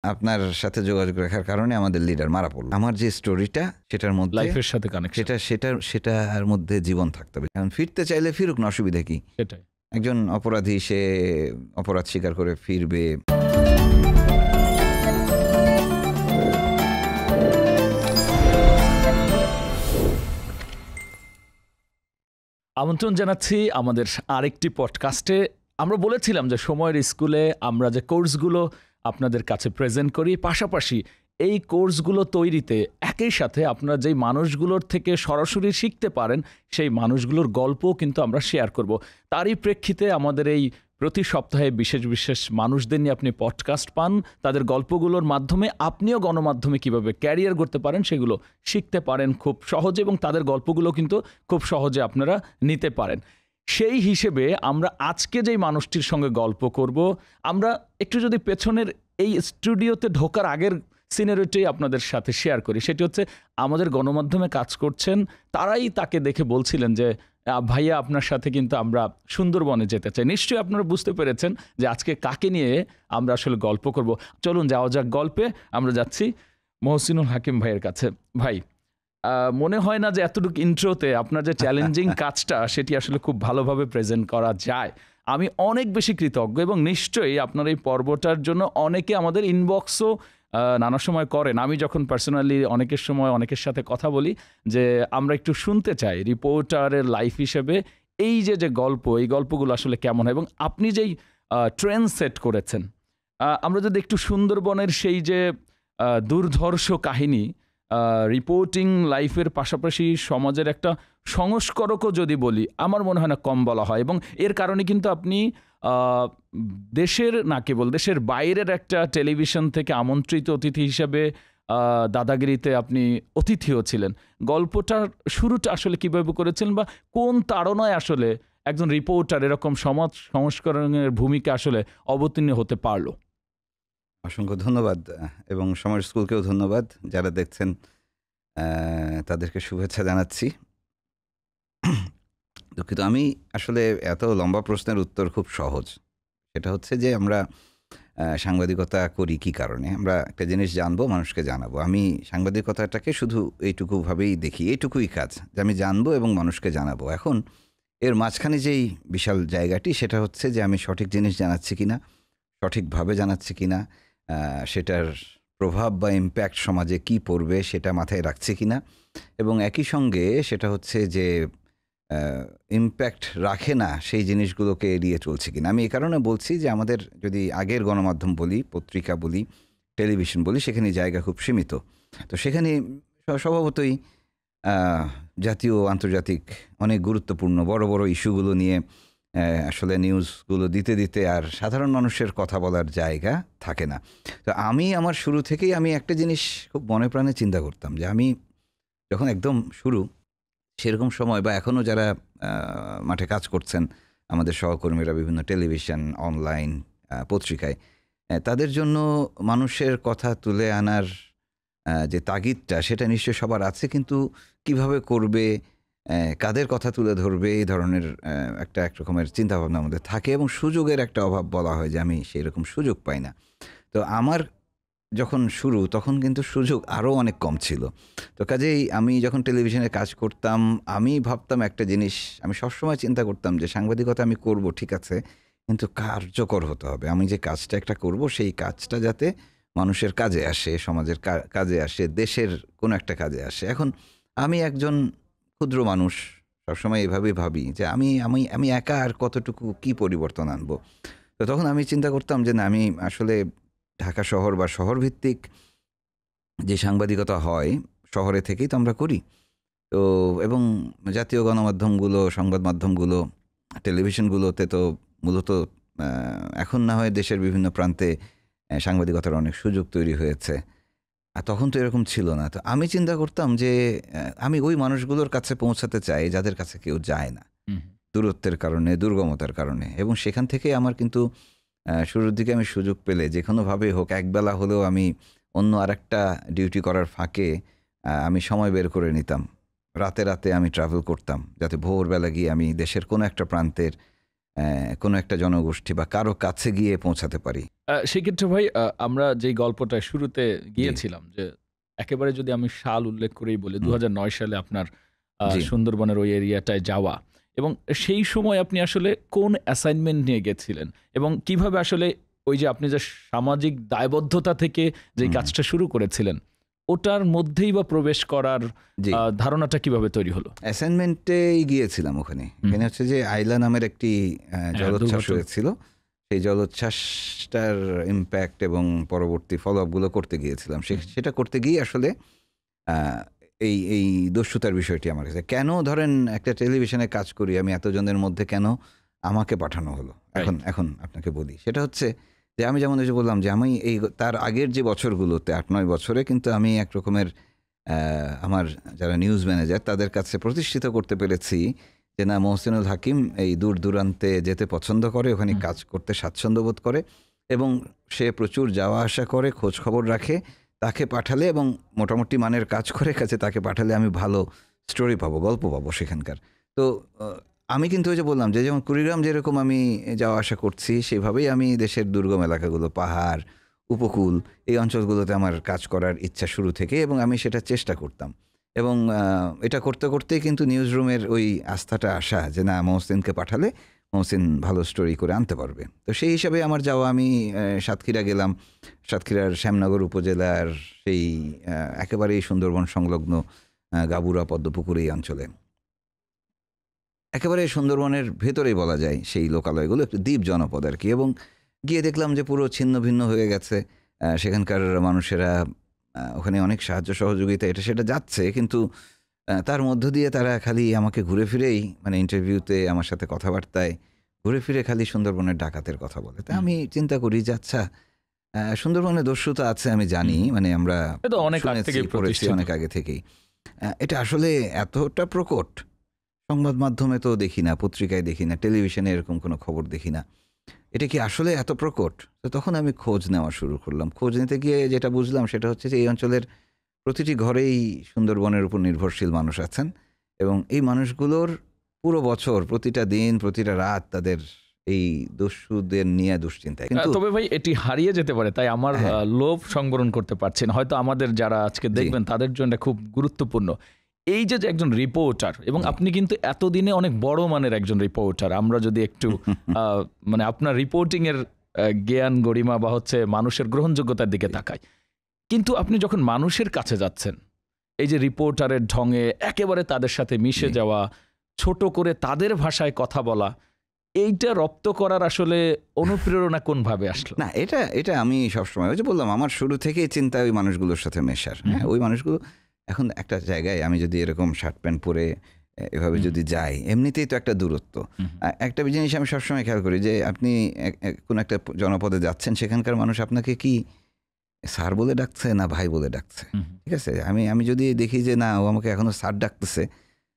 আপনার সাথে যোগাযোগ রাখার কারণে আমাদের লিডার মারা পড়ল। আমার যে স্টোরিটা সেটার মধ্যে লাইফের সাথে কানেকশন, সেটার মধ্যে জীবন থাকতে হবে। এখন ফিরতে চাইলে ফিরুক না, অসুবিধা কি? সেটাই। একজন অপরাধী, সে অপরাধ স্বীকার করে ফিরবে। আমন্ত্রণ জানাচ্ছি আমাদের আরেকটি পডকাস্টে। আমরা বলেছিলাম যে সময়ের স্কুলে আমরা যে কোর্সগুলো আপনাদের কাছে প্রেজেন্ট করি, পাশাপাশি এই কোর্সগুলো তৈরিতে একই সাথে আপনারা যেই মানুষগুলোর থেকে সরাসরি শিখতে পারেন সেই মানুষগুলোর গল্পও কিন্তু আমরা শেয়ার করব। তারই প্রেক্ষিতে আমাদের এই প্রতি সপ্তাহে বিশেষ বিশেষ মানুষদের নিয়ে আপনি পডকাস্ট পান। তাদের গল্পগুলোর মাধ্যমে আপনিও গণমাধ্যমে কিভাবে ক্যারিয়ার করতে পারেন সেগুলো শিখতে পারেন খুব সহজে, এবং তাদের গল্পগুলো কিন্তু খুব সহজে আপনারা নিতে পারেন। সেই হিসেবে আমরা আজকে যেই মানুষটির সঙ্গে গল্প করব, আমরা একটু যদি পেছনের এই স্টুডিওতে ঢোকার আগের সিনারিওটাই আপনাদের সাথে শেয়ার করি। সেটি হচ্ছে, আমাদের গণমাধ্যমে কাজ করছেন, তারাই তাকে দেখে বলছিলেন যে ভাইয়া আপনার সাথে কিন্তু আমরা সুন্দরবনে যেতে চাই। নিশ্চয়ই আপনারা বুঝতে পেরেছেন যে আজকে কাকে নিয়ে আমরা আসলে গল্প করব। চলুন যাওয়া যাক গল্পে। আমরা যাচ্ছি মহসিনুল হাকিম ভাইয়ের কাছে। ভাই, মনে হয় না যে এতটুকু ইন্ট্রোতে আপনার যে চ্যালেঞ্জিং কাজটা সেটি আসলে খুব ভালোভাবে প্রেজেন্ট করা যায়। আমি অনেক বেশি কৃতজ্ঞ, এবং নিশ্চয়ই আপনার এই পর্বটার জন্য অনেকে আমাদের ইনবক্সও নানা সময় করেন। আমি যখন পার্সোনালি অনেকের সময় অনেকের সাথে কথা বলি যে আমরা একটু শুনতে চাই রিপোর্টারের লাইফ হিসেবে এই যে গল্প, এই গল্পগুলো আসলে কেমন হয়, এবং আপনি যেই ট্রেন্ড সেট করেছেন। আমরা যদি একটু সুন্দরবনের সেই যে দুর্ধর্ষ কাহিনী, রিপোর্টিং লাইফের পাশাপাশি সমাজের একটা সংস্করকও যদি বলি, আমার মনে হয় না কম বলা হয়। এবং এর কারণে কিন্তু আপনি দেশের না কেবল দেশের বাইরের একটা টেলিভিশন থেকে আমন্ত্রিত অতিথি হিসেবে দাদাগিরিতে আপনি অতিথিও ছিলেন। গল্পটার শুরুটা আসলে কিভাবে করেছিলেন, বা কোন তাড়নায় আসলে একজন রিপোর্টার এরকম সমাজ সংস্করণের ভূমিকা আসলে অবতীর্ণ হতে পারলো? অসংখ্য ধন্যবাদ, এবং সময়ের স্কুলকেও ধন্যবাদ। যারা দেখছেন তাদেরকে শুভেচ্ছা জানাচ্ছি। দুঃখিত, আমি আসলে এত লম্বা প্রশ্নের উত্তর খুব সহজ। সেটা হচ্ছে যে আমরা সাংবাদিকতা করি কী কারণে? আমরা একটা জিনিস জানবো, মানুষকে জানাবো। আমি সাংবাদিকতাটাকে শুধু এইটুকুভাবেই দেখি, এইটুকুই কাজ যে আমি জানবো এবং মানুষকে জানাবো। এখন এর মাঝখানে যেই বিশাল জায়গাটি, সেটা হচ্ছে যে আমি সঠিক জিনিস জানাচ্ছি কিনা, সঠিকভাবে জানাচ্ছি কিনা, সেটার প্রভাব বা ইম্প্যাক্ট সমাজে কি পড়বে সেটা মাথায় রাখছি কিনা, এবং একই সঙ্গে সেটা হচ্ছে যে ইম্প্যাক্ট রাখে না সেই জিনিসগুলোকে এড়িয়ে চলছে কিনা। আমি এই কারণে বলছি যে আমাদের যদি আগের গণমাধ্যম বলি, পত্রিকা বলি, টেলিভিশন বলি, সেখানে জায়গা খুব সীমিত। তো সেখানে স্বভাবতই জাতীয় আন্তর্জাতিক অনেক গুরুত্বপূর্ণ বড় বড় ইস্যুগুলো নিয়ে আসলে নিউজগুলো দিতে দিতে আর সাধারণ মানুষের কথা বলার জায়গা থাকে না। তো আমি আমার শুরু থেকেই আমি একটা জিনিস খুব মনে প্রাণে চিন্তা করতাম যে আমি যখন একদম শুরু, সেরকম সময় বা এখনও যারা মাঠে কাজ করছেন আমাদের সহকর্মীরা বিভিন্ন টেলিভিশন, অনলাইন, পত্রিকায়, তাদের জন্য মানুষের কথা তুলে আনার যে তাগিদটা, সেটা নিশ্চয়ই সবার আছে, কিন্তু কিভাবে করবে, কাদের কথা তুলে ধরবে, এই ধরনের একটা একরকমের চিন্তাভাবনা আমাদের থাকে, এবং সুযোগের একটা অভাব বলা হয় যে আমি সেই রকম সুযোগ পাই না। তো আমার যখন শুরু তখন কিন্তু সুযোগ আরও অনেক কম ছিল। তো কাজেই আমি যখন টেলিভিশনে কাজ করতাম, আমি ভাবতাম একটা জিনিস, আমি সবসময় চিন্তা করতাম যে সাংবাদিকতা আমি করব ঠিক আছে, কিন্তু কার্যকর হতে হবে। আমি যে কাজটা একটা করব, সেই কাজটা যাতে মানুষের কাজে আসে, সমাজের কাজে আসে, দেশের কোনো একটা কাজে আসে। এখন আমি একজন ক্ষুদ্র মানুষ, সবসময় এভাবেই ভাবি যে আমি আমি আমি একা আর কতটুকু কি পরিবর্তন আনবো। তো তখন আমি চিন্তা করতাম যে না, আমি আসলে ঢাকা শহর বা শহরভিত্তিক যে সাংবাদিকতা হয় শহরে থেকেই তো আমরা করি। তো এবং জাতীয় গণমাধ্যমগুলো, সংবাদ মাধ্যমগুলো, টেলিভিশনগুলোতে তো মূলত এখন না হয় দেশের বিভিন্ন প্রান্তে সাংবাদিকতার অনেক সুযোগ তৈরি হয়েছে, আর তখন তো এরকম ছিল না। তো আমি চিন্তা করতাম যে আমি ওই মানুষগুলোর কাছে পৌঁছাতে চাই যাদের কাছে কেউ যায় না, দূরত্বের কারণে, দুর্গমতার কারণে। এবং সেখান থেকে আমার কিন্তু শুরুর দিকে আমি সুযোগ পেলে যে কোনোভাবেই হোক, একবেলা হলেও আমি অন্য আরেকটা ডিউটি করার ফাঁকে আমি সময় বের করে নিতাম। রাতে রাতে আমি ট্রাভেল করতাম, যাতে ভোরবেলা গিয়ে আমি দেশের কোনো একটা প্রান্তের কোনো একটা জনগোষ্ঠী বা কারো কাছে গিয়ে পৌঁছাতে পারি। সেক্ষেত্রে ভাই আমরা যেই গল্পটা শুরুতে গিয়েছিলাম যে একেবারে যদি আমি সাল উল্লেখ করেই বলি 2009 সালে আপনার জি। সুন্দরবনের ওই এরিয়াটায় যাওয়া এবং সেই সময় আপনি আসলে কোন অ্যাসাইনমেন্ট নিয়ে গেছিলেন এবং কিভাবে আসলে ওই যে আপনি যে সামাজিক দায়বদ্ধতা থেকে যে কাজটা শুরু করেছিলেন ওটার মধ্যেই বা প্রবেশ করার জি। ধারণাটা কিভাবে তৈরি হলো? অ্যাসাইনমেন্টেই গিয়েছিলাম ওখানে। এখানে হচ্ছে যে আইলা নামের একটি জলোচ্ছ্বাস দুর্ঘটনা। হয়েছিল। সেই জলোচ্ছ্বাসটার ইমপ্যাক্ট এবং পরবর্তী ফলো আপগুলো করতে গিয়েছিলাম। সেটা করতে গিয়ে আসলে আ এই দস্যুতার বিষয়টি আমার কাছে কেন ধরেন একটা টেলিভিশনে কাজ করি আমি এতজনের মধ্যে কেন আমাকে পাঠানো হলো? এখন আপনাকে বলি। সেটা হচ্ছে যে আমি যেমন ওই যে বললাম যে আমি তার আগের যে বছরগুলোতে ৮-৯ বছরে কিন্তু আমি এক রকমের আমার যারা নিউজ ম্যানেজার তাদের কাছে প্রতিষ্ঠিত করতে পেরেছি যে না মহসিনুল হাকিম এই দূর দূরান্তে যেতে পছন্দ করে, ওখানে কাজ করতে স্বাচ্ছন্দ্য বোধ করে এবং সে প্রচুর যাওয়া আসা করে, খোঁজ খবর রাখে। তাকে পাঠালে এবং মোটামুটি মানের কাজ করে কাছে তাকে পাঠালে আমি ভালো স্টোরি পাবো, গল্প পাবো সেখানকার। তো আমি কিন্তু ওই যে বললাম যে যেমন কুড়িগ্রাম যেরকম আমি যাওয়া আসা করছি সেভাবেই আমি দেশের দুর্গম এলাকাগুলো, পাহাড়, উপকূল এই অঞ্চলগুলোতে আমার কাজ করার ইচ্ছা শুরু থেকে এবং আমি সেটা চেষ্টা করতাম। এবং এটা করতে করতেই কিন্তু নিউজ রুমের ওই আস্থাটা আসা যে না মহসিনকে পাঠালে মহসিন ভালো স্টোরি করে আনতে পারবে। তো সেই হিসাবে আমার যাওয়া আমি সাতক্ষীরা গেলাম। সাতক্ষীরার শ্যামনগর উপজেলার সেই একেবারেই সুন্দরবন সংলগ্ন গাবুরা পদ্মপুকুর এই অঞ্চলে। একেবারে সুন্দরবনের ভেতরেই বলা যায় সেই লোকালয়গুলো, একটু দ্বীপ জনপদ আর কি। এবং গিয়ে দেখলাম যে পুরো ছিন্ন ভিন্ন হয়ে গেছে। সেখানকার মানুষেরা ওখানে অনেক সাহায্য সহযোগিতা এটা সেটা যাচ্ছে কিন্তু তার মধ্য দিয়ে তারা খালি আমাকে ঘুরে ফিরেই মানে ইন্টারভিউতে আমার সাথে কথাবার্তায় ঘুরে ফিরে খালি সুন্দরবনের ডাকাতের কথা বলে। তা আমি চিন্তা করি যে আচ্ছা সুন্দরবনে দস্যু তো আছে আমি জানি, মানে আমরা এটা অনেক আগে শুনেছি, থেকেই পড়েছি প্রতিষ্ঠিত। অনেক আগে থেকেই। এটা আসলে এতটা প্রকট সংবাদ মাধ্যমে তো দেখি না, পত্রিকায় দেখি না, টেলিভিশনে এরকম কোনো খবর দেখি না। এটা কি আসলে এত প্রকট? তো তখন আমি খোঁজ নেওয়া শুরু করলাম। খোঁজ নিতে গিয়ে যেটা বুঝলাম সেটা হচ্ছে যে এই অঞ্চলের প্রতিটি ঘরেই সুন্দরবনের উপর নির্ভরশীল মানুষ আছেন এবং এই মানুষগুলোর পুরো বছর প্রতিটা দিন প্রতিটা রাত তাদের এই দস্যুদের নিয়ে দুশ্চিন্তায়। কিন্তু তবে ভাই এটি হারিয়ে যেতে পারে তাই আমার হ্যাঁ। লোভ সংবরণ করতে পারছি না। হয়তো আমাদের যারা আজকে দেখবেন তাদের জন্য খুব গুরুত্বপূর্ণ। এই যে একজন রিপোর্টার এবং আপনি কিন্তু এতদিনে অনেক বড় মানের একজন রিপোর্টার। আমরা যদি একটু মানে আপনার রিপোর্টিং এর জ্ঞান গরিমা বা হচ্ছে মানুষের গ্রহণযোগ্যতার দিকে তাকাই। কিন্তু আপনি যখন মানুষের কাছে যাচ্ছেন এই যে রিপোর্টারের ঢঙে একেবারে তাদের সাথে মিশে জি। যাওয়া, ছোট করে তাদের ভাষায় কথা বলা, এইটা রপ্ত করার আসলে অনুপ্রেরণা কোনভাবে আসলো? না এটা আমি সবসময় ওই যে বললাম আমার শুরু থেকেই চিন্তা ওই মানুষগুলোর সাথে মেশার। হ্যাঁ, ওই মানুষগুলো এখন একটা জায়গায় আমি যদি এরকম শার্ট প্যান্ট পরে এভাবে যদি যাই এমনিতেই তো একটা দূরত্ব। একটা জিনিস আমি সবসময় খেয়াল করি যে আপনি কোনো একটা জনপদে যাচ্ছেন সেখানকার মানুষ আপনাকে কি স্যার বলে ডাকছে না ভাই বলে ডাকছে। ঠিক আছে? আমি যদি দেখি যে না ও আমাকে এখনো স্যার ডাকতেছে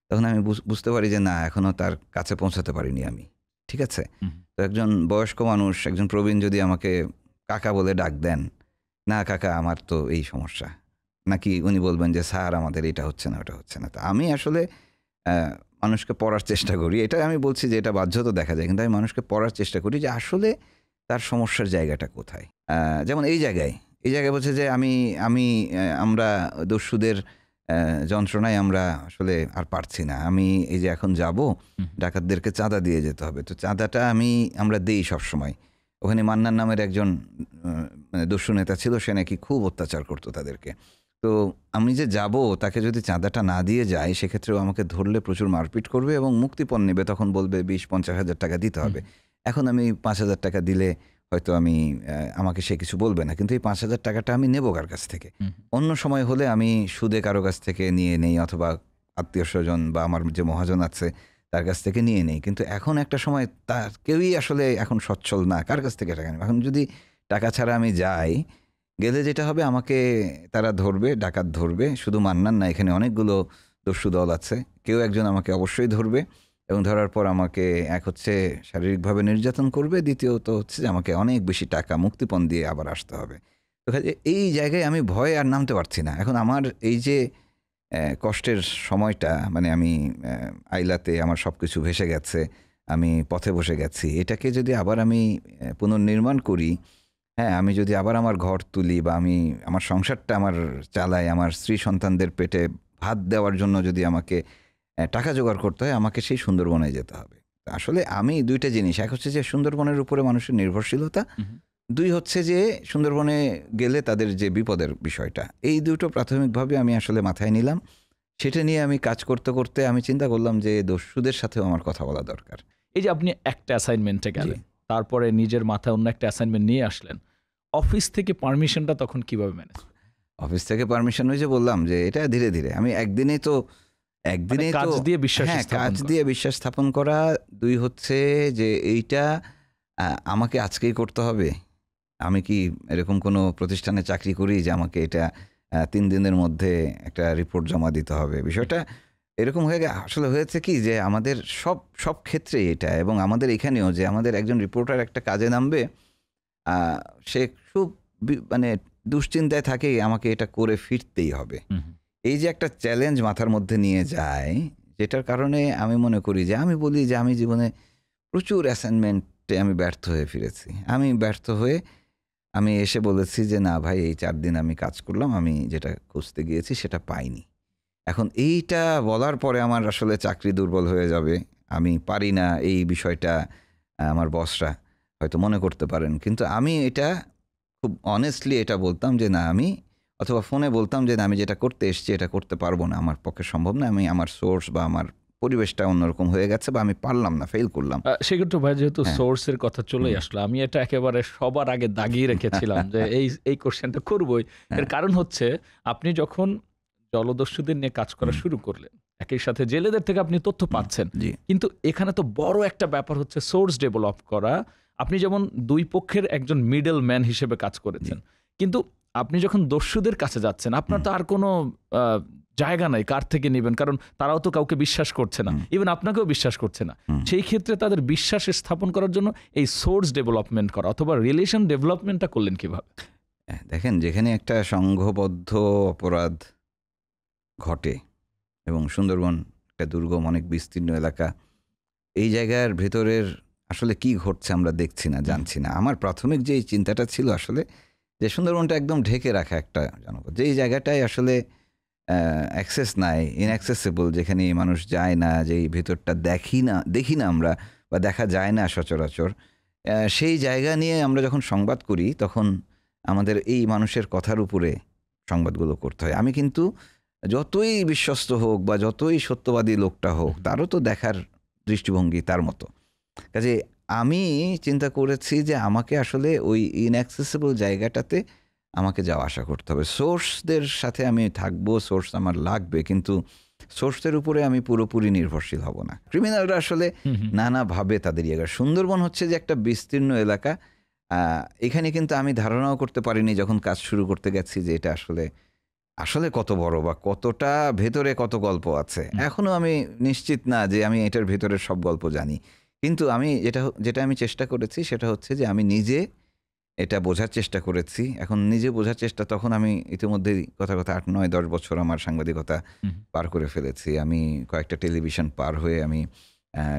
তখন আমি বুঝতে পারি যে না এখনো তার কাছে পৌঁছাতে পারিনি আমি। ঠিক আছে? তো একজন বয়স্ক মানুষ, একজন প্রবীণ যদি আমাকে কাকা বলে ডাক দেন, না কাকা আমার তো এই সমস্যা। নাকি উনি বলবেন যে স্যার আমাদের এটা হচ্ছে না ওটা হচ্ছে না। তো আমি আসলে আ মানুষকে পড়ার চেষ্টা করি। এটা আমি বলছি যে এটা বাহ্যত দেখা যায়। কিন্তু আমি মানুষকে পড়ার চেষ্টা করি যে আসলে তার সমস্যার জায়গাটা কোথায়। যেমন এই জায়গায় বলছে যে আমরা দস্যুদের যন্ত্রণায় আমরা আসলে আর পারছি না। আমি এই যে এখন যাবো, ডাকাতদেরকে চাঁদা দিয়ে যেতে হবে। তো চাঁদাটা আমরা দেই সবসময়। ওখানে মান্নান নামের একজন মানে দস্যু নেতা ছিল, সে নাকি খুব অত্যাচার করতো তাদেরকে। তো আমি যে যাবো তাকে যদি চাঁদাটা না দিয়ে যাই সেক্ষেত্রেও আমাকে ধরলে প্রচুর মারপিট করবে এবং মুক্তিপণ নেবে। তখন বলবে ২০-৫০ হাজার টাকা দিতে হবে। এখন আমি ৫,০০০ টাকা দিলে হয়তো আমাকে সে কিছু বলবে না। কিন্তু এই ৫,০০০ টাকাটা আমি নেবো কার কাছ থেকে? অন্য সময় হলে আমি সুদে কারো কাছ থেকে নিয়ে নেই অথবা আত্মীয়স্বজন বা আমার যে মহাজন আছে তার কাছ থেকে নিয়ে নেই। কিন্তু এখন একটা সময় তার কেউই আসলে এখন সচ্ছল না। কার কাছ থেকে টাকা নেব? এখন যদি টাকা ছাড়া আমি যাই, গেলে যেটা হবে আমাকে তারা ধরবে, ডাকাত ধরবে। শুধু মান্নান না, এখানে অনেকগুলো দস্যু দল আছে। কেউ একজন আমাকে অবশ্যই ধরবে এবং ধরার পর আমাকে এক হচ্ছে শারীরিকভাবে নির্যাতন করবে, দ্বিতীয়ত হচ্ছে যে আমাকে অনেক বেশি টাকা মুক্তিপণ দিয়ে আবার আসতে হবে। তো এই জায়গায় আমি ভয়ে আর নামতে পারছি না। এখন আমার এই যে কষ্টের সময়টা মানে আমি আইলাতে আমার সবকিছু ভেসে গেছে। আমি পথে বসে গেছি, এটাকে যদি আবার আমি পুনর্নির্মাণ করি, হ্যাঁ, আমি যদি আবার আমার ঘর তুলি বা আমি আমার সংসারটা আমার চালাই, আমার স্ত্রী সন্তানদের পেটে ভাত দেওয়ার জন্য যদি আমাকে টাকা জোগাড় করতে হয়, আমাকে সেই সুন্দরবনে যেতে হবে। আসলে আমি ২ টা জিনিস, এক হচ্ছে যে সুন্দরবনের উপরে মানুষের নির্ভরশীলতা, হুম। ২ হচ্ছে যে সুন্দরবনে গেলে তাদের যে বিপদের বিষয়টা। এই দুটো প্রাথমিকভাবে আমি আসলে মাথায় নিলাম। সেটা নিয়ে আমি কাজ করতে, করতে আমি চিন্তা করলাম যে দস্যুদের সাথেও আমার কথা বলা দরকার। এই যে আপনি একটা অ্যাসাইনমেন্টে জি। গেলেন, তারপরে নিজের মাথায় অন্য একটা অ্যাসাইনমেন্ট নিয়ে আসলেন। অফিস থেকে পারমিশনটা তখন কিভাবে ম্যানেজ? অফিস থেকে পারমিশন, ওই যে বললাম যে এটা ধীরে, ধীরে। আমি মানে একদিনেই কাজ তো দিয়ে বিশ্বাস হ্যাঁ, স্থাপন কাজ করা। দিয়ে বিশ্বাস স্থাপন করা। ২ হচ্ছে যে এইটা আমাকে আজকেই করতে হবে। আমি কি এরকম কোনো প্রতিষ্ঠানে চাকরি করি যে আমাকে এটা ৩ দিনের মধ্যে একটা রিপোর্ট জমা দিতে হবে। বিষয়টা এরকম আসলে হয়েছে কি যে আমাদের সব ক্ষেত্রেই এটা, এবং আমাদের এখানেও যে আমাদের একজন রিপোর্টার একটা কাজে নামবে, আ সে খুব মানে দুশ্চিন্তায় থাকে আমাকে এটা করে ফিরতেই হবে। হুম। এই যে একটা চ্যালেঞ্জ মাথার মধ্যে নিয়ে যায়, যেটার কারণে আমি মনে করি যে আমি বলি যে আমি জীবনে প্রচুর অ্যাসাইনমেন্টে আমি ব্যর্থ হয়ে ফিরেছি। আমি ব্যর্থ হয়ে আমি এসে বলেছি যে, "না ভাই, এই ৪ দিন আমি কাজ করলাম। আমি যেটা খুঁজতে গিয়েছি সেটা পাইনি।" এখন এইটা বলার পরে আমার আসলে চাকরি দুর্বল হয়ে যাবে। আমি পারি না এই বিষয়টা, আমার বসরা হয়তো মনে করতে পারেন। কিন্তু আমি এটা খুব অনেস্টলি এটা বলতাম যে, "না, আমি", অথবা ফোনে বলতাম যে, "না, আমি যেটা করতে এসেছি এটা করতে পারবো না। আমার পক্ষে সম্ভব না। আমি আমার সোর্স বা আমার পরিবেশটা অন্যরকম হয়ে গেছে, বা আমি পারলাম না, ফেইল করলাম।" সেক্ষেত্রে ভাই যেহেতু হ্যাঁ, সোর্স এর কথা চলেই হুম, আসলো, আমি এটা একেবারে সবার আগে দাগিয়ে রেখেছিলাম যে এই কোয়েশ্চেনটা করবই। এর হ্যাঁ, কারণ হচ্ছে আপনি যখন জলদস্যুদের নিয়ে কাজ করা হুম, শুরু করলেন, একই সাথে জেলেদের থেকে আপনি তথ্য হুম, পাচ্ছেন। জি, কিন্তু এখানে তো বড় একটা ব্যাপার হচ্ছে সোর্স ডেভেলপ করা। আপনি যেমন ২ পক্ষের একজন মিডল ম্যান হিসেবে কাজ জি, করেছেন। কিন্তু আপনি যখন দস্যুদের কাছে যাচ্ছেন, আপনার হুম, তো আর কোনো আ জায়গা নাই কার থেকে নিবেন। কারণ তারাও তো কাউকে বিশ্বাস করছে না। হুম, ইভেন আপনাকেও বিশ্বাস করছে না। হুম। সেই ক্ষেত্রে তাদের বিশ্বাস স্থাপন করার জন্য এই সোর্স ডেভেলপমেন্ট করা অথবা রিলেশন ডেভেলপমেন্টটা করলেন কিভাবে? দেখেন, যেখানে একটা সংঘবদ্ধ অপরাধ ঘটে এবং সুন্দরবন একটা দুর্গম, অনেক বিস্তীর্ণ এলাকা, এই জায়গার ভেতরের আসলে কি ঘটছে আমরা দেখছি না, হুম, জানছি না। আমার প্রাথমিক যে চিন্তাটা ছিল আসলে, যে সুন্দরবনটা একদম ঢেকে রাখা একটা জনপদ, যেই জায়গাটায় আসলে অ্যাক্সেস নাই, ইনঅ্যাক্সেসিবল, যেখানে মানুষ যায় না, যেই ভেতরটা দেখি না আমরা, বা দেখা যায় না সচরাচর। সেই জায়গা নিয়ে আমরা যখন সংবাদ করি, তখন আমাদের এই মানুষের কথার উপরে সংবাদগুলো করতে হয়। আমি কিন্তু যতই বিশ্বস্ত হোক বা যতই সত্যবাদী লোকটা হোক, তারও তো দেখার দৃষ্টিভঙ্গি তার মতো। কাজে আমি চিন্তা করেছি যে আমাকে আসলে ওই ইনঅ্যাক্সেসিবল জায়গাটাতে আমাকে যাওয়া আসা করতে হবে। সোর্সদের সাথে আমি থাকবো, সোর্স আমার লাগবে, কিন্তু সোর্সের উপরে আমি পুরোপুরি নির্ভরশীল হব না। ক্রিমিনালরা আসলে হুম, হুম। নানাভাবে তাদের ইয়ে করে। সুন্দরবন হচ্ছে যে একটা বিস্তীর্ণ এলাকা। আ এখানে কিন্তু আমি ধারণাও করতে পারিনি যখন কাজ শুরু করতে গেছি যে এটা আসলে কত বড়, বা কতটা ভেতরে কত গল্প আছে। হুম। এখনো আমি নিশ্চিত না যে আমি এটার ভেতরের সব গল্প জানি। কিন্তু আমি যেটা আমি চেষ্টা করেছি সেটা হচ্ছে যে আমি নিজে এটা বোঝার চেষ্টা করেছি। এখন নিজে বোঝার চেষ্টা, তখন আমি ইতিমধ্যেই কথা ৮, ৯, ১০ বছর আমার সাংবাদিকতা হুম। পার করে ফেলেছি। আমি কয়েকটা টেলিভিশন পার হয়ে আমি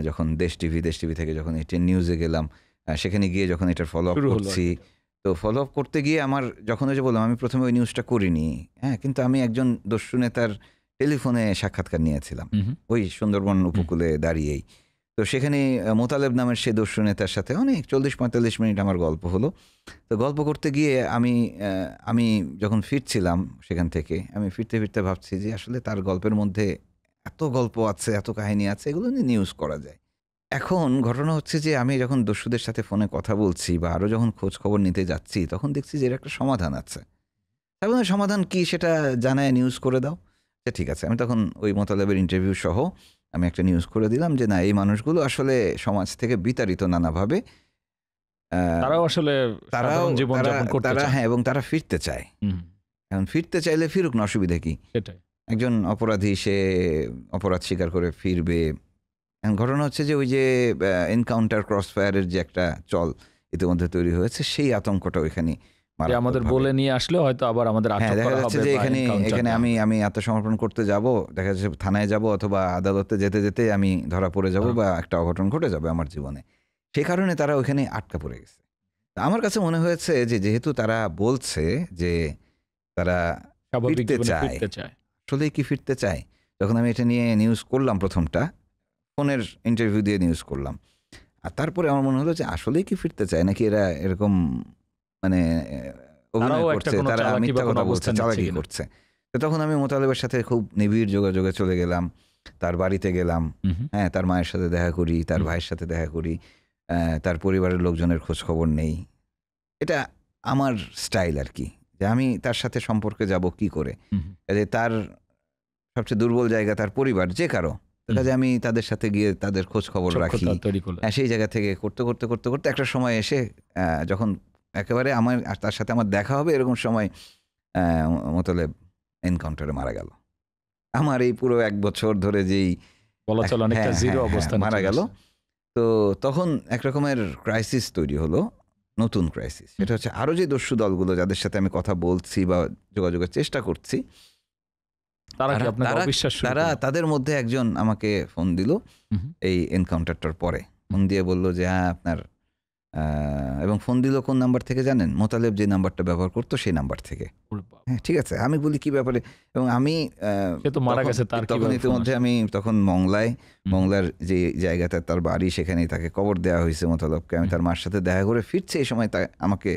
যখন দেশ টিভি থেকে যখন এটিএন নিউজে গেলাম, সেখানে গিয়ে যখন এটার ফলো আপ শুরু হলো করছি। আরকি। তো ফলো আপ করতে গিয়ে আমার যখন ওই যে বললাম, আমি ১ম এ ওই নিউজটা করিনি। হ্যাঁ? কিন্তু আমি একজন দস্যু নেতার টেলিফোনে সাক্ষাৎকার নিয়েছিলাম। হুম, হুম। ওই সুন্দরবন হুম। উপকূলে দাঁড়িয়েই। তো সেখানে মোতালেব নামের সেই দস্যু নেতার সাথে অনেক ৪০-৪৫ মিনিট আমার গল্প হলো। তো গল্প করতে গিয়ে আমি যখন ফিরছিলাম সেখান থেকে, আমি ফিরতে, ফিরতে ভাবছি যে আসলে তার গল্পের মধ্যে এত গল্প আছে, এত কাহিনী আছে, এগুলো নিয়ে নিউজ করা যায়। এখন ঘটনা হচ্ছে যে আমি যখন দস্যুদের সাথে ফোনে কথা বলছি বা আরো যখন খোঁজ খবর নিতে যাচ্ছি, তখন দেখছি যে এর একটা সমাধান আছে। আমি বললাম, "সমাধান কি সেটা জানায় নিউজ করে দাও।" আচ্ছা, ঠিক আছে। আমি তখন ওই মোতালেবের ইন্টারভিউ সহ আমি একটা নিউজ করে দিলাম যে না, এই মানুষগুলো আসলে সমাজ থেকে বিতাড়িত নানাভাবে। আ তারাও আসলে তারাও সাধারণ তারা জীবনযাপন করতে তারা চায়। হ্যাঁ, এবং তারা ফিরতে চায়। হুম, এখন ফিরতে চাইলে ফিরুক না, অসুবিধা কি? সেটাই। একজন অপরাধী, সে অপরাধ স্বীকার করে ফিরবে। এখন ঘটনা হচ্ছে যে ওই যে এনকাউন্টার ক্রসফায়ার এর যে একটা চল ইতিমধ্যে তৈরি হয়েছে, সেই আতঙ্কটা ওইখানে যে আমাদের মারাত্মকভাবে। বলে নিয়ে আসলে হয়তো আবার আমাদের হ্যাঁ, আটক দেখা করা যাচ্ছে হবে যে বা এখানে এনকাউন্টার এখানে দেওয়া আমি হবে। আমি আত্মসমর্পণ করতে যাব, দেখা যাচ্ছে থানায় যাব অথবা আদালতে যেতে যেতে আমি ধরা পড়ে যাব হ্যাঁ। বা একটা অঘটন ঘটে যাবে আমার জীবনে। সেই কারণে তারা ওইখানে আটকা পড়ে গেছে। আমার কাছে মনে হয়েছে যে যেহেতু তারা বলছে যে তারা স্বাভাবিক ফিরতে জীবনে চায়, ফিরতে চায়। আসলেই কি ফিরতে চায়? যখন আমি এটা নিয়ে নিউজ করলাম ১ম টা, ফোনের ইন্টারভিউ দিয়ে নিউজ করলাম। আর তারপরে আমার মনে হলো যে আসলেই কি ফিরতে চায় নাকি এরা এরকম মানে অভিনয় তারাও একটা করছে, কোনো তারা চালাকি বা মিথ্যা কোনো কথা বলছে, অবস্থান নিচ্ছে চালাকি কিনা। করছে। তো তখন আমি মোতালেবের সাথে খুব নিবিড় যোগাযোগে চলে গেলাম। তার বাড়িতে গেলাম। হুম, হুম। হ্যাঁ, তার মায়ের সাথে দেখা করি, তার হুম। ভাইয়ের সাথে দেখা করি। তার পরিবারের লোকজনের খোঁজ খবর নেই। এটা আমার স্টাইল আরকি। যে আমি তার সাথে সম্পর্কে যাব কি করে? হুম, হুম। কাজেই তার সবচেয়ে দুর্বল জায়গা তার পরিবার, যে কারো। তো হুম। কাজে আমি তাদের সাথে গিয়ে তাদের খোঁজ খবর রাখি। সখ্যতা তৈরি করলেন। হ্যাঁ, সেই জায়গা থেকে করতে একটা সময় এসে যখন একেবারে আমার আর তার সাথে আমার দেখা হবে এরকম সময় অ্যা মোতালেব এনকাউন্টারে মারা গেল। আমার এই পুরো ১ বছর ধরে যেই বলা চলে অনেকটা হ্যাঁ, জিরো হ্যাঁ, হ্যাঁ, অবস্থানে মারা চলে গেল। আসছে। তো তখন এক রকমের ক্রাইসিস তৈরি হলো, নতুন ক্রাইসিস। হুম। সেটা হচ্ছে আরো যে দস্যু দলগুলো যাদের সাথে আমি কথা বলছি বা যোগাযোগের চেষ্টা করছি, তারা কি তারা আপনাকে তারা অবিশ্বাস শুরু তারা করলো? তাদের মধ্যে একজন আমাকে ফোন দিল হুম, হুম। এই এনকাউন্টারটার পরে। ফোন দিয়ে বলল যে হ্যাঁ, আপনার এবং ফোন দিল কোন নাম্বার থেকে জানেন? মোতালেব যে নাম্বারটা ব্যবহার করত সেই নাম্বার থেকে। ওরে বাবা! হ্যাঁ, ঠিক আছে। আমি বলি কি ব্যাপারে? এবং আমি সে তো মারা তখন গেছে, তার তখন কিভাবে ফোন ইতিমধ্যে আসলো? আমি তখন হুম, হুম। মংলার যে জায়গাটা তার বাড়ি সেখানেই তাকে কবর দেওয়া হয়েছে মোতালেবকে। আমি হুম। তার মার সাথে দেখা করে ফিরছি এই সময় আমাকে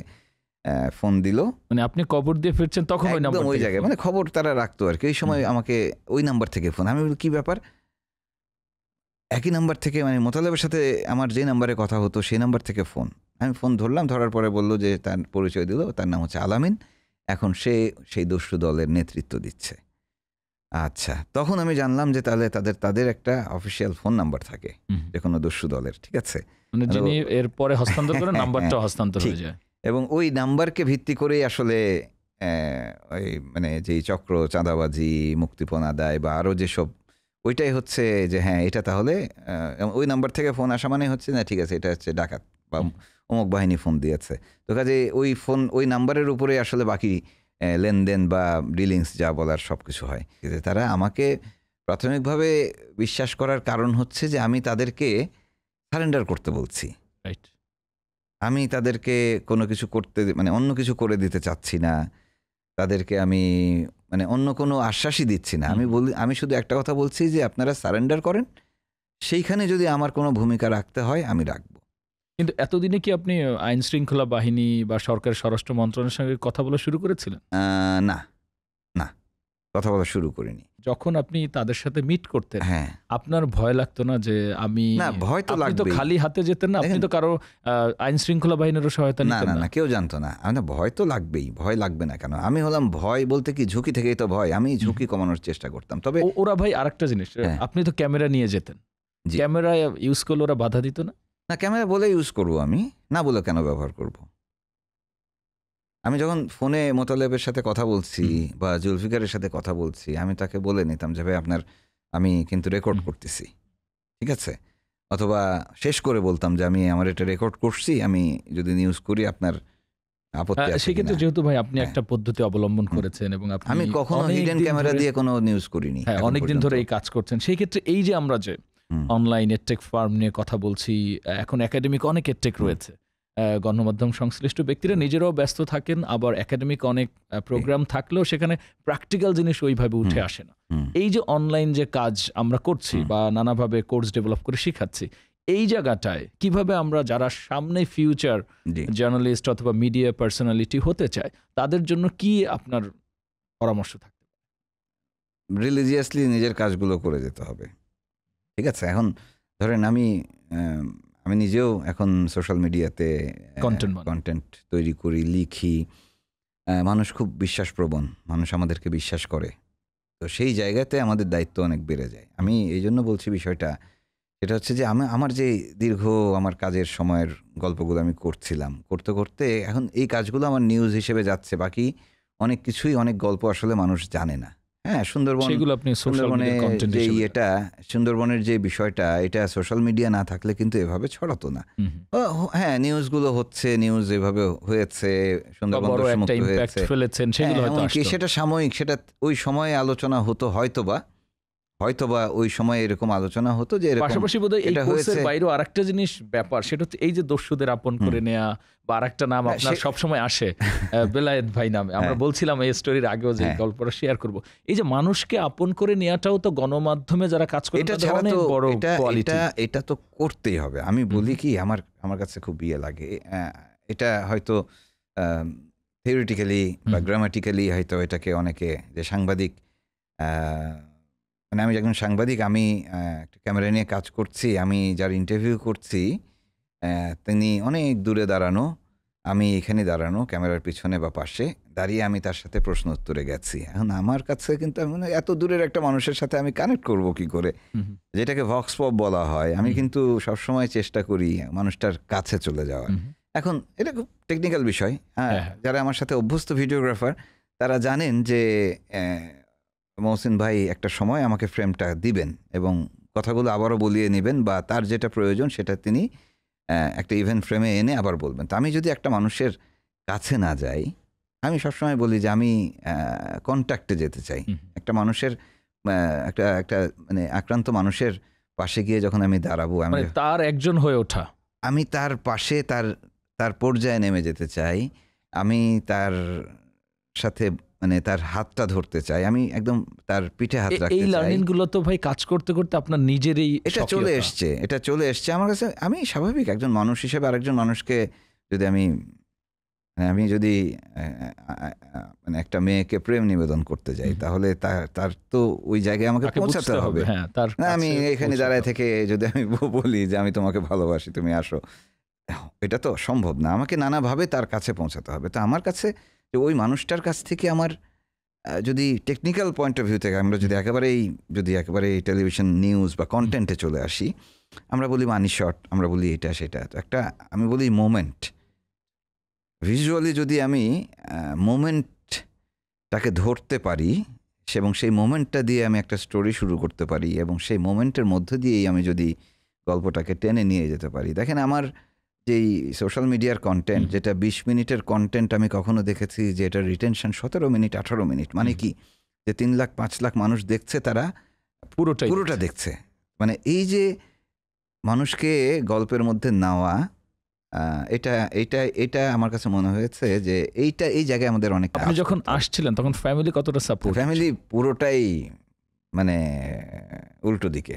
ফোন দিল। মানে আপনি কবর দিয়ে ফিরছেন তখন ওই একদম নাম্বার ওই থেকে জায়গায় ফোন। মানে খবর তারা রাখতো আরকি। ওই হুম, সময় হুম। আমাকে ওই নাম্বার থেকে ফোন। আমি বলি কি ব্যাপার? একই নাম্বার থেকে মানে মোতালেবের সাথে আমার যে নাম্বারে কথা হতো সেই নাম্বার থেকে ফোন। আমি ফোন ধরলাম, ধরার পরে বলল যে তার পরিচয় দিল। তার নাম হচ্ছে আলামিন। এখন সে সেই দস্যু দলের নেতৃত্ব দিচ্ছে। আচ্ছা, তখন আমি জানলাম যে তাহলে তাদের একটা অফিসিয়াল ফোন নাম্বার থাকে হুম, হুম। যেকোনো দস্যু দলের। ঠিক আছে? মানে তো যিনি এরপরে হস্তান্তর করেন হ্যাঁ, হ্যাঁ, নাম্বারটাও হস্তান্তর ঠিক। হয়ে যায়। এবং ওই নাম্বারকে ভিত্তি করেই আসলে অ্যা ওই মানে যেই চক্র, চাঁদাবাজি, মুক্তিপণ আদায় বা আরো যেসব, ওইটাই হচ্ছে যে হ্যাঁ, এটা তাহলে ওই নাম্বার থেকে ফোন আসা মানে হচ্ছে না ঠিক আছে এটা হচ্ছে ডাকাত বা হুম। অমুক বাহিনী ফোন দিয়েছে। তো কাজেই ওই নাম্বারের উপরেই আসলে বাকি লেনদেন বা ডিলিংস যা বলার সবকিছু হয়। কিন্তু তারা আমাকে প্রাথমিকভাবে বিশ্বাস করার কারণ হচ্ছে যে আমি তাদেরকে সারেন্ডার করতে বলছি। রাইট। আমি তাদেরকে কোনো কিছু করতে মানে অন্য কিছু করে দিতে চাচ্ছি না। তাদেরকে আমি মানে অন্য কোনো আশ্বাসই দিচ্ছি না। হুম, হুম। আমি শুধু একটা কথা বলছি যে আপনারা সারেন্ডার করেন। সেইখানে যদি আমার কোনো ভূমিকা রাখতে হয় আমি রাখব। কিন্তু এতদিনে কি আপনি আইন শৃঙ্খলা বাহিনী বা সরকারের স্বরাষ্ট্র মন্ত্রণালয়ের সঙ্গে কথা বলা শুরু করেছিলেন? না, না, কথা বলা শুরু করিনি। যখন আপনি তাদের সাথে মিট করতেন, হ্যাঁ, আপনার ভয় লাগতো না যে না ভয় তো আপনি তো লাগবেই। খালি হাতে যেতেন না, আপনি দেখেন তো কারো আইন শৃঙ্খলা বাহিনীরও সহায়তা না, নিতেন না, না। না কেউ জানতো না। ভয় তো লাগবেই। ভয় লাগবে না কেন? আমি হলাম ভয় বলতে কি ঝুঁকি থেকেই তো ভয়। আমি হুম, ঝুঁকি কমানোর চেষ্টা করতাম। তবে ওরা ভাই আরেকটা জিনিস, হ্যাঁ, আপনি তো ক্যামেরা নিয়ে যেতেন। জি। ক্যামেরা ইউজ করলে ওরা বাধা দিত না? না ক্যামেরা বলে ইউজ করব আমি। না বলে কেন ব্যবহার করব? আমি যখন ফোনে মোতালেবের সাথে কথা বলছি হুম, বা জুলফিকারের সাথে কথা বলছি, আমি তাকে বলে নিতাম যে, "ভাই আমি কিন্তু রেকর্ড হুম। করতেছি।" ঠিক আছে? অথবা শেষ করে বলতাম যে, আমার এটা রেকর্ড করছি। আমি যদি নিউজ করি আপনার আপত্তি আছে কিনা?" সেক্ষেত্রে যেহেতু ভাই আপনি হ্যাঁ, একটা পদ্ধতি অবলম্বন হুম। করেছেন এবং আপনি আমি কখনো অনেক হিডেন দিন ক্যামেরা ধরে দিয়ে কোনো নিউজ করিনি হ্যাঁ, এখন অনেকদিন পর্যন্ত। ধরে এই কাজ করছেন। সেই ক্ষেত্রে এই যে আমরা যে হুম, অনলাইন এডটেক ফার্ম নিয়ে কথা বলছি, এখন একাডেমিক অনেক এডটেক হুম, রয়েছে। গণমাধ্যম সংশ্লিষ্ট ব্যক্তিরা নিজেরাও ব্যস্ত থাকেন, আবার একাডেমিক অনেক প্রোগ্রাম থাকলেও সেখানে প্র্যাকটিক্যাল জিনিস ওইভাবে হুম, উঠে আসে না। হুম, এই যে অনলাইন যে কাজ আমরা করছি হুম, বা নানাভাবে কোর্স ডেভেলপ করে শিখাচ্ছি, এই জায়গাটায় কিভাবে আমরা যারা সামনে ফিউচার জি। জার্নালিস্ট অথবা মিডিয়া পার্সোনালিটি হতে চায়, তাদের জন্য কি আপনার পরামর্শ থাকবে? রিলিজিয়াসলি নিজের কাজগুলো করে যেতে হবে। ঠিক আছে? এখন ধরেন অ্যাম আমি নিজেও এখন সোশ্যাল মিডিয়াতে কনটেন্ট বানান। কনটেন্ট তৈরি করি, লিখি। মানুষ খুব বিশ্বাসপ্রবণ। মানুষ আমাদেরকে বিশ্বাস করে। তো সেই জায়গাতে আমাদের দায়িত্ব অনেক বেড়ে যায়। আমি এইজন্য বলছি বিষয়টা, সেটা হচ্ছে যে আমার যে দীর্ঘ আমার কাজের সময়ের গল্পগুলো আমি করছিলাম। করতে এখন এই কাজগুলো আমার নিউজ হিসেবে যাচ্ছে। বাকি অনেক কিছুই অনেক গল্প আসলে মানুষ জানে না। হ্যাঁ, সুন্দরবন সেগুলো আপনি সোশ্যাল সুন্দরবনে মিডিয়া কন্টেন্ট যে হিসেবে ইয়েটা, সুন্দরবনের যে বিষয়টা, এটা সোশ্যাল মিডিয়া না থাকলে কিন্তু এভাবে ছড়াতো না। হুম, হুম। হ্যাঁ, নিউজগুলো হচ্ছে, নিউজ এভাবে হয়েছে, বা সুন্দরবন বড় একটা দস্যুমুক্ত ইম্প্যাক্ট হয়েছে। ফেলেছেন হ্যাঁ, সেগুলো হয়তো এমনকি আসতো। সেটা সাময়িক, সেটা ওই সময়ে আলোচনা হতো হয়তোবা, হয়তোবা ওই সময়ে এরকম আলোচনা হতো যে এরকম পাশাপাশি বোধহয় এই এটা কোর্সের হয়েছে। বাইরেও আরেকটা জিনিস ব্যাপার, সেটা হচ্ছে এই যে দস্যুদের আপন হুম। করে নেয়া বা আরেকটা নাম হ্যাঁ, আপনার সবসময় আসে, বেলায়েত ভাই নামে। আমরা হ্যাঁ, বলছিলাম এই স্টোরির আগেও যে এই হ্যাঁ। গল্পটা শেয়ার করব। এই যে মানুষকে আপন করে নেওয়াটাও তো গণমাধ্যমে যারা কাজ করেন এটা তাদের ছাড়া অনেক তো বড় এটা কোয়ালিটি। এটা এটা তো করতেই হবে। আমি হুম, বলি হুম। কি, আমার কাছে খুব ইয়ে লাগে। এটা হয়তো থিওরিটিক্যালি বা হুম, গ্রামাটিক্যালি হয়তো এটাকে অনেকে যে সাংবাদিক, আ মানে আমি একজন সাংবাদিক, আমি একটা ক্যামেরা নিয়ে কাজ করছি। আমি যার ইন্টারভিউ করছি, তিনি অনেক দূরে দাঁড়ানো। আমি এখানে দাঁড়ানো ক্যামেরার পিছনে বা পাশে দাঁড়িয়ে আমি তার সাথে প্রশ্ন উত্তরে গেছি। এখন আমার কাছে কিন্তু আমি মানে এত দূরের একটা মানুষের সাথে আমি কানেক্ট করব কি করে? হুম, হুম, যেটাকে ভক্স পপ বলা হয়। আমি হুম, কিন্তু সবসময় চেষ্টা করি মানুষটার কাছে চলে যাওয়ার। হুম, হুম। এখন এটা খুব টেকনিক্যাল বিষয়। হ্যাঁ, হ্যাঁ, হ্যাঁ। যারা আমার সাথে অভ্যস্ত ভিডিওগ্রাফার তারা জানেন যে মহসিন ভাই একটা সময় আমাকে ফ্রেমটা দিবেন এবং কথাগুলো আবারও বলিয়ে নিবেন বা তার যেটা প্রয়োজন সেটা তিনি একটা ইভেন্ট ফ্রেমে এনে আবার বলবেন। তো আমি যদি একটা মানুষের কাছে না যাই, আমি সবসময় বলি যে আমি কনট্যাক্টে যেতে চাই। হুম, হুম। একটা মানুষের একটা একটা মানে আক্রান্ত মানুষের পাশে গিয়ে যখন আমি দাঁড়াবো, মানে তার একজন হয়ে ওঠা। আমি তার পাশে তার তার পর্যায়ে নেমে যেতে চাই। আমি তার সাথে মানে তার হাতটা ধরতে চাই। আমি একদম তার পিঠে হাত এই রাখতে চাই। লার্নিং গুলো তো ভাই কাজ করতে করতে আপনার নিজেরই এটা চলে স্বকীয়তা। এসছে, এটা চলে এসছে আমার কাছে। আমি স্বাভাবিক একজন মানুষ হিসেবে আরেকজন মানুষকে যদি আমি যদি মানে একটা মেয়েকে প্রেম নিবেদন করতে যাই, হুম। তাহলে তার তো ওই জায়গায় আমাকে তাকে পৌঁছাতে বুঝতে হবে। হবে। হ্যাঁ, তার না আমি কাছে এখানে পৌঁছাতে দাঁড়ায় হবে। থেকে যদি আমি বলি যে আমি তোমাকে ভালোবাসি, তুমি আসো। এটা তো সম্ভব না। আমাকে নানাভাবে তার কাছে পৌঁছাতে হবে। তো আমার কাছে যে ওই মানুষটার কাছ থেকে আমার যদি টেকনিক্যাল পয়েন্ট অফ ভিউ থেকে আমরা হুম, যদি একেবারেই টেলিভিশন নিউজ বা হুম, কনটেন্টে চলে আসি, আমরা বলি মানি শট, আমরা বলি এটা সেটা। তো একটা আমি বলি মোমেন্ট। ভিজুয়ালি যদি আমি মোমেন্টটাকে ধরতে পারি এবং সেই মোমেন্টটা দিয়ে আমি একটা স্টোরি শুরু করতে পারি এবং সেই মোমেন্টের মধ্য দিয়েই আমি যদি গল্পটাকে টেনে নিয়ে যেতে পারি। দেখেন আমার যেই সোশ্যাল মিডিয়ার কনটেন্ট, হুম, যেটা ২০ মিনিটের কনটেন্ট, আমি কখনো দেখেছি যে এটার রিটেনশন ১৭ মিনিট, ১৮ মিনিট। মানে হুম। কি? যে ৩ লাখ ৫ লাখ মানুষ দেখছে, তারা পুরোটাই পুরোটা দেখছে। দেখছে। মানে এই যে মানুষকে গল্পের মধ্যে নেওয়া, আ এটা এটা আমার কাছে মনে হয়েছে যে এই জায়গায় আমাদের অনেক আপনি কাজ যখন করতে হবে। আসছিলেন তখন ফ্যামিলি কতটা সাপোর্টিভ ফ্যামিলি ছিল? পুরোটাই মানে উল্টো দিকে।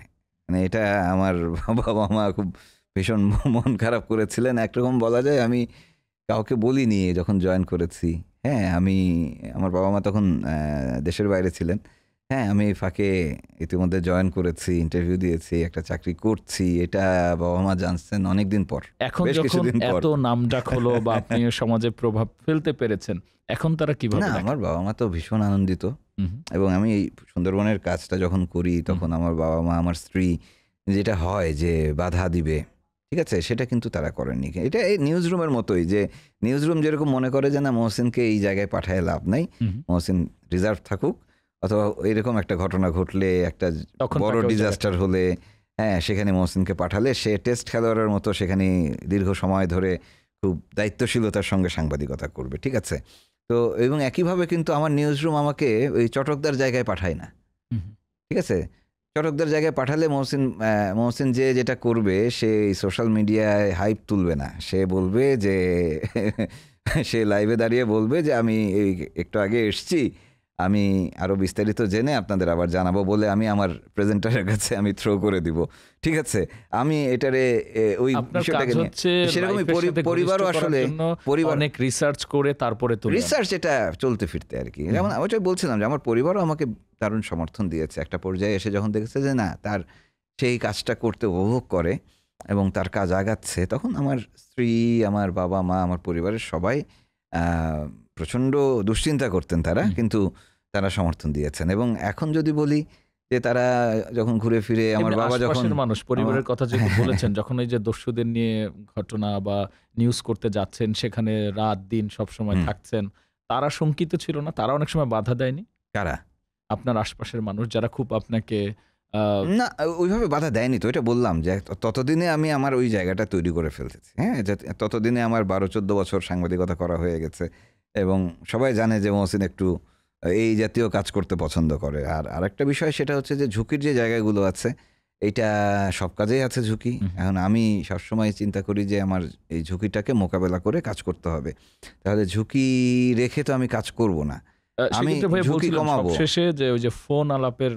মানে এটা আমার বাবা-মা খুব ভীষণ মন খারাপ করেছিলেন। একরকম বলা যায় আমি কাউকে বলিনি যখন জয়েন করেছি। হ্যাঁ, আমার বাবা-মা তখন দেশের বাইরে ছিলেন। হ্যাঁ, আমি এই ফাঁকে ইতিমধ্যে জয়েন করেছি, ইন্টারভিউ দিয়েছি, একটা চাকরি করছি। এটা বাবা-মা জানছেন অনেকদিন পর। এখন বেশ যখন কিছুদিন পর। এত নামডাক হলো বা আপনি সমাজে প্রভাব ফেলতে পেরেছেন, এখন তারা কিভাবে না, দেখে? আমার বাবা-মা তো ভীষণ আনন্দিত। হুম, এবং আমি এই সুন্দরবনের কাজটা যখন করি হুম, তখন আমার বাবা-মা, আমার স্ত্রী যেটা হয় যে বাধা দিবে, ঠিক আছে? সেটা কিন্তু তারা করেননি। এটা এই নিউজ রুমের মতোই, যে নিউজ রুম যেরকম মনে করে যে না, মহসিনকে এই জায়গায় পাঠায় লাভ নাই। হুম, মহসিন রিজার্ভ থাকুক, অথবা এরকম একটা ঘটনা ঘটলে, একটা তখন বড় তাকে ওই জায়গাটা ডিজাস্টার হলে, হ্যাঁ, সেখানে মহসিনকে পাঠালে সে টেস্ট খেলোয়াড়ের মতো সেখানে দীর্ঘ সময় ধরে খুব দায়িত্বশীলতার সঙ্গে সাংবাদিকতা করবে। ঠিক আছে? তো এবং একইভাবে কিন্তু আমার নিউজ রুম আমাকে ওই চটকদার জায়গায় পাঠায় না। হুম, ঠিক আছে? চটকদার জায়গায় পাঠালে মহসিন যে যেটা করবে, সে সোশ্যাল মিডিয়ায় হাইপ তুলবে না। সে বলবে যে সে লাইভে দাঁড়িয়ে বলবে যে আমি এই একটু আগে এসছি। আমি আরো বিস্তারিত জেনে আপনাদের আবার জানাবো বলে আমি আমার প্রেজেন্টারের কাছে আমি থ্রো করে দিব। ঠিক আছে? আমি এটারে ওই আপনার কাজ বিষয়টাকে নিয়ে হচ্ছে সেরকমই লাইফের সাথে পরিবারও ঘনিষ্ঠ করার আসলে জন্য পরিবার অনেক রিসার্চ করে তারপরে তুললেন। রিসার্চ এটা চলতে ফিরতে আরকি। হুম, যেমন ওইটাই বলছিলাম যে আমার পরিবারও আমাকে দারুণ সমর্থন দিয়েছে। একটা পর্যায়ে এসে যখন দেখেছে যে না, তার সেই কাজটা করতে উপভোগ করে এবং তার কাজ আগাচ্ছে, তখন আমার স্ত্রী, আমার বাবা-মা, আমার পরিবারের সবাই আ প্রচণ্ড দুশ্চিন্তা করতেন তারা। হুম। কিন্তু তারা সমর্থন দিয়েছেন এবং এখন যদি বলি যে তারা যখন ঘুরে ফিরে আমার এমনি বাবা যখন আশপাশের মানুষ, পরিবারের কথা যেহেতু বলেছেন, যখন এই যে দস্যুদের নিয়ে ঘটনা বা নিউজ করতে যাচ্ছেন, সেখানে রাত দিন সবসময় হুম, থাকছেন, তারা শঙ্কিত ছিল না? তারা অনেক সময় বাধা দেয়নি? কারা? আপনার আশপাশের মানুষ যারা খুব আপনাকে না, ওইভাবে বাধা দেয়নি তো। এটা বললাম যে ততদিনে আমি আমার ওই জায়গাটা তৈরি করে ফেলতেছি। হ্যাঁ? ততদিনে আমার ১২-১৪ বছর সাংবাদিকতা করা হয়ে গেছে এবং সবাই জানে যে মহসিন একটু এই জাতীয় কাজ করতে পছন্দ করে। আর আরেকটা বিষয় সেটা হচ্ছে যে ঝুঁকির যে জায়গাগুলো আছে, এইটা সব কাজেই আছে ঝুঁকি। এখন আমি সবসময় চিন্তা করি যে আমার এই ঝুঁকিটাকে মোকাবেলা করে কাজ করতে হবে। তাহলে ঝুঁকি রেখে তো আমি কাজ করব না। আমি সেক্ষেত্রে ভাই ঝুঁকি বলছিলাম কমাবো। সবশেষে যে ওই যে ফোন আলাপের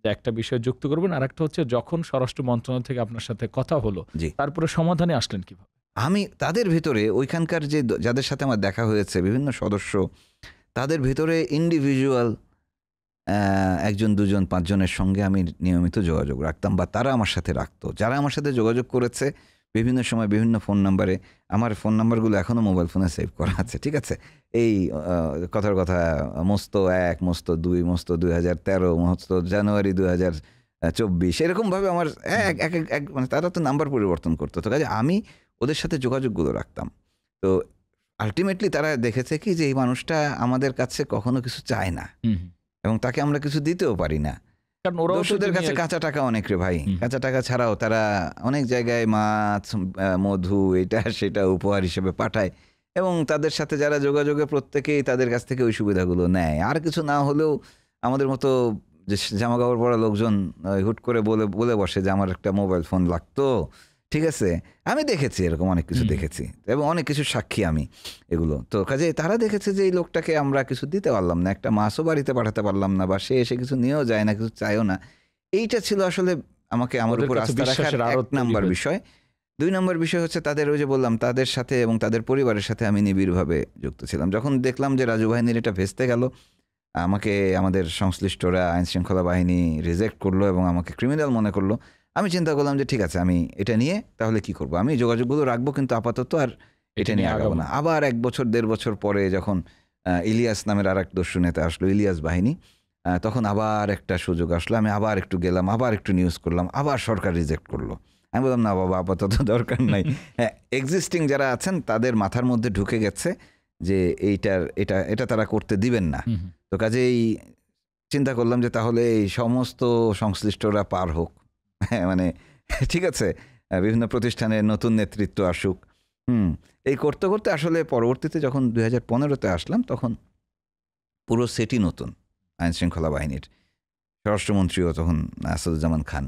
যে একটা বিষয় যুক্ত করবেন, আর একটা হচ্ছে যখন স্বরাষ্ট্র মন্ত্রণালয় থেকে আপনার সাথে কথা হলো, জি। তারপরে সমাধানে আসলেন কিভাবে? আমি তাদের ভিতরে ওইখানকার যে যাদের সাথে আমার দেখা হয়েছে বিভিন্ন সদস্য, তাদের ভিতরে ইন্ডিভিজুয়াল ১ জন ২ জন ৫ জনের সঙ্গে আমি নিয়মিত যোগাযোগ রাখতাম বা তারা আমার সাথে রাখতো। যারা আমার সাথে যোগাযোগ করেছে বিভিন্ন সময় বিভিন্ন ফোন নাম্বারে, আমার ফোন নাম্বারগুলো এখনো মোবাইল ফোনে সেভ করা আছে। ঠিক আছে? এই কথার কথা মস্ত ১, মস্ত ২, মস্ত ২০১৩, মস্ত জানুয়ারি ২০২৪ এরকমভাবে আমার এক মানে তারা তো নাম্বার পরিবর্তন করতো। তো কাজে আমি ওদের সাথে যোগাযোগগুলো রাখতাম। তো আল্টিমেটলি তারা দেখেছে কি যে এই মানুষটা আমাদের কাছে কখনো কিছু চায় না এবং তাকে আমরা কিছু দিতেও পারি না। কারণ ওরাও তো দস্যুদের কাছে কাঁচা টাকা অনেক রে ভাই। কাঁচা টাকা ছাড়াও তারা অনেক জায়গায় মাছ, মধু এটা সেটা উপহার হিসেবে পাঠায় এবং তাদের সাথে যারা যোগাযোগে প্রত্যেকেই তাদের কাছ থেকে ওই সুবিধাগুলো নেয়। আর কিছু না হলেও আমাদের মতো যে জামাকাপড় পরা লোকজন হুট করে বলে বসে যে আমার একটা মোবাইল ফোন লাগতো। ঠিক আছে? আমি দেখেছি এরকম অনেক কিছু দেখেছি এবং অনেক কিছুর সাক্ষী আমি এগুলো। তো কাজেই তারা দেখেছে যে এই লোকটাকে আমরা কিছু দিতে পারলাম না। একটা মাছও বাড়িতে পাঠাতে পারলাম না বা সে এসে কিছু নিয়েও যায় না, কিছু চায়ও না। এইটা ছিল আসলে আমার ওদের উপর কাছে আস্থা রাখার বিশ্বাসের ১ আড়ত তৈরি নাম্বার হয়েছে। বিষয়। ২ নম্বর বিষয় হচ্ছে তাদের ওই যে বললাম তাদের সাথে এবং তাদের পরিবারের সাথে আমি নিবিড়ভাবে যুক্ত ছিলাম। যখন দেখলাম যে রাজু বাহিনীর এটা ভেস্তে গেল, আমাকে আমাদের সংশ্লিষ্টরা আইনশৃঙ্খলা বাহিনী রিজেক্ট করলো এবং আমাকে ক্রিমিনাল মনে করলো। আমি চিন্তা করলাম যে ঠিক আছে আমি এটা নিয়ে তাহলে কি করব? আমি যোগাযোগগুলো রাখবো কিন্তু আপাতত আর এটা নিয়ে আগাবো না। আবার ১ বছর ১.৫ বছর পরে যখন ইলিয়াস নামের আরেক দস্যু নেতা আসলো, ইলিয়াস বাহিনী, তখন আবার একটা সুযোগ আসলো। আমি আবার একটু গেলাম, আবার একটু নিউজ করলাম, আবার সরকার রিজেক্ট করলো। আমি বললাম না বাবা আপাতত দরকার নাই। হ্যাঁ, এক্সিস্টিং যারা আছেন তাদের মাথার মধ্যে ঢুকে গেছে যে এটা তারা করতে দিবেন না। তো কাজেই চিন্তা করলাম যে তাহলে এই সমস্ত সংশ্লিষ্টরা পার হোক। হ্যাঁ, মানে ঠিক আছে? বিভিন্ন প্রতিষ্ঠানে নতুন নেতৃত্ব আসুক। এই করতে, করতে আসলে পরবর্তীতে যখন ২০১৫ আসলাম তখন পুরো সেটই নতুন আইনশৃঙ্খলা বাহিনীর। স্বরাষ্ট্রমন্ত্রীও তখন আসাদুজ্জামান খান।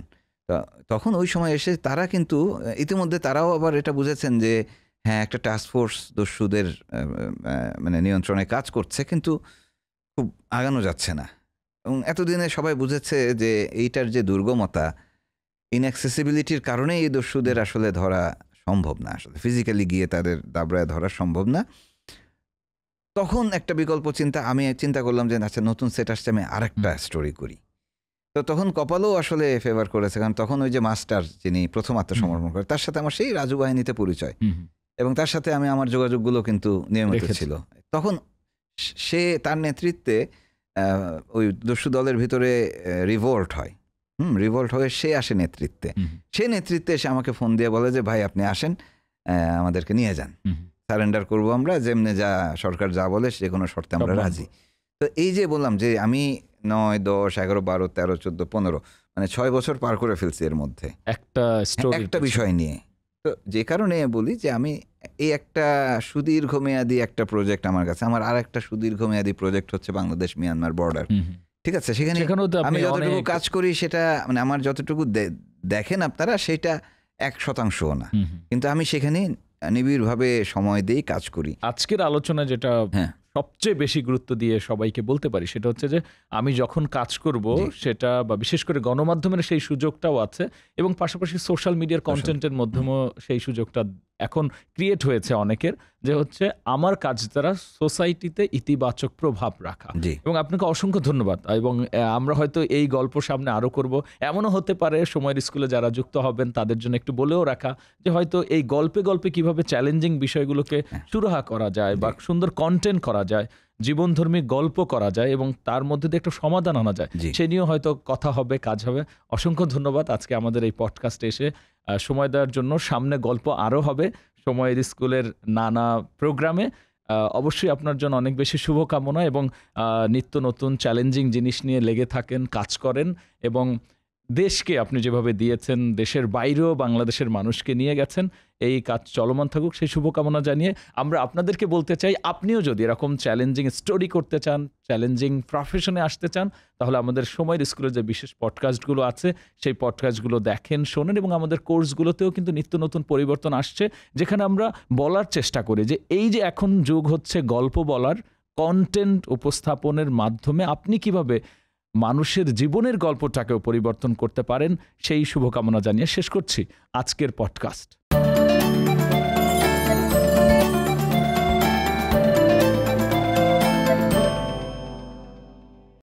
তখন ওই সময় এসে তারা কিন্তু ইতিমধ্যে তারাও আবার এটা বুঝেছেন যে হ্যাঁ, একটা টাস্ক ফোর্স দস্যুদের মানে নিয়ন্ত্রণে কাজ করছে কিন্তু খুব আগানো যাচ্ছে না। এবং এতদিনে সবাই বুঝেছে যে এইটার যে দুর্গমতা, ইনঅ্যাক্সেসিবিলিটির কারণেই এই দস্যুদের আসলে ধরা সম্ভব না। আসলে ফিজিক্যালি গিয়ে তাদের দাবড়ায় ধরা সম্ভব না। তখন একটা বিকল্প আমি চিন্তা করলাম যে আচ্ছা নতুন সেট আসছে, আমি আরেকটা স্টোরি করি। তো তখন কপালও আসলে ফেভার করেছে, কারণ তখন ওই যে মাস্টার যিনি প্রথম আত্মসমর্পণ করে তার সাথে আমার সেই রাজু বাহিনীতে পরিচয় এবং তার সাথে আমার যোগাযোগগুলো কিন্তু নিয়মিত ছিল। তখন তার নেতৃত্বে ওই দস্যু দলের ভিতরে রিভোল্ট হয়। রিভোল্ট হয়ে সে আসে নেতৃত্বে। সে নেতৃত্বে এসে আমাকে ফোন দিয়ে বলে যে ভাই আপনি আসেন, আমাদেরকে নিয়ে যান, সারেন্ডার করবো আমরা, যেমনি যা সরকার যা বলে যে কোনো শর্তে আমরা রাজি। তো এই যে বললাম যে আমি ৯, ১০, ১১, ১২, ১৩, ১৪, ১৫ মানে ৬ বছর পার করে ফেলছি এর মধ্যে একটা বিষয় নিয়ে। তো যে কারণে বলি যে আমি এই একটা সুদীর্ঘমেয়াদী একটা প্রজেক্ট আমার কাছে, আমার আর একটা সুদীর্ঘমেয়াদী প্রজেক্ট হচ্ছে বাংলাদেশ মিয়ানমার বর্ডার। ঠিক আছে? সেখানে আমি যতটুকু কাজ করি সেটা মানে আমার যতটুকু দেখেন আপনারা সেটা ১% না, কিন্তু আমি সেখানে নিবিড়ভাবে সময় দিয়েই কাজ করি। আজকের আলোচনা যেটা সবচেয়ে বেশি গুরুত্ব দিয়ে সবাইকে বলতে পারি সেটা হচ্ছে যে আমি যখন কাজ করব সেটা বা বিশেষ করে গণমাধ্যমের সেই সুযোগটাও আছে এবং পাশাপাশি সোশ্যাল মিডিয়ার কন্টেন্টের মাধ্যমেও সেই সুযোগটা এখন ক্রিয়েট হয়েছে অনেকের, যে হচ্ছে আমার কাজ দ্বারা সোসাইটিতে ইতিবাচক প্রভাব রাখা। এবং আপনাকে অসংখ্য ধন্যবাদ। এবং আমরা হয়তো এই গল্প সামনে আরও করব। এমনও হতে পারে সময়ের স্কুলে যারা যুক্ত হবেন তাদের জন্য একটু বলেও রাখা যে হয়তো এই গল্পে গল্পে কিভাবে চ্যালেঞ্জিং বিষয়গুলোকে সুরাহা করা যায় বা সুন্দর কন্টেন্ট করা যায়, জীবনধর্মী গল্প করা যায় এবং তার মধ্যে দিয়ে একটা সমাধান আনা যায়, সে নিয়েও হয়তো কথা হবে, কাজ হবে। অসংখ্য ধন্যবাদ আজকে আমাদের এই পডকাস্টে এসে সময় দেওয়ার জন্য। সামনে গল্প আরও হবে সময়ের স্কুলের নানা প্রোগ্রামে। অবশ্যই আপনার জন্য অনেক বেশি শুভকামনা এবং নিত্য নতুন চ্যালেঞ্জিং জিনিস নিয়ে লেগে থাকেন, কাজ করেন এবং দেশকে আপনি যেভাবে দিয়েছেন, দেশের বাইরেও বাংলাদেশের মানুষকে নিয়ে গেছেন, এই কাজ চলমান থাকুক সেই শুভকামনা জানিয়ে আমরা আপনাদেরকে বলতে চাই, আপনিও যদি এরকম চ্যালেঞ্জিং স্টোরি করতে চান, চ্যালেঞ্জিং প্রফেশনে আসতে চান, তাহলে আমাদের সময়ের স্কুলের যে বিশেষ পডকাস্টগুলো আছে সেই পডকাস্টগুলো দেখেন, শোনেন এবং আমাদের কোর্সগুলোতেও কিন্তু নিত্য নতুন পরিবর্তন আসছে, যেখানে আমরা বলার চেষ্টা করি যে এই যে এখন যুগ হচ্ছে গল্প বলার, কন্টেন্ট উপস্থাপনের মাধ্যমে আপনি কিভাবে মানুষের জীবনের গল্পটাকেও পরিবর্তন করতে পারেন, সেই শুভকামনা জানিয়ে শেষ করছি আজকের পডকাস্ট।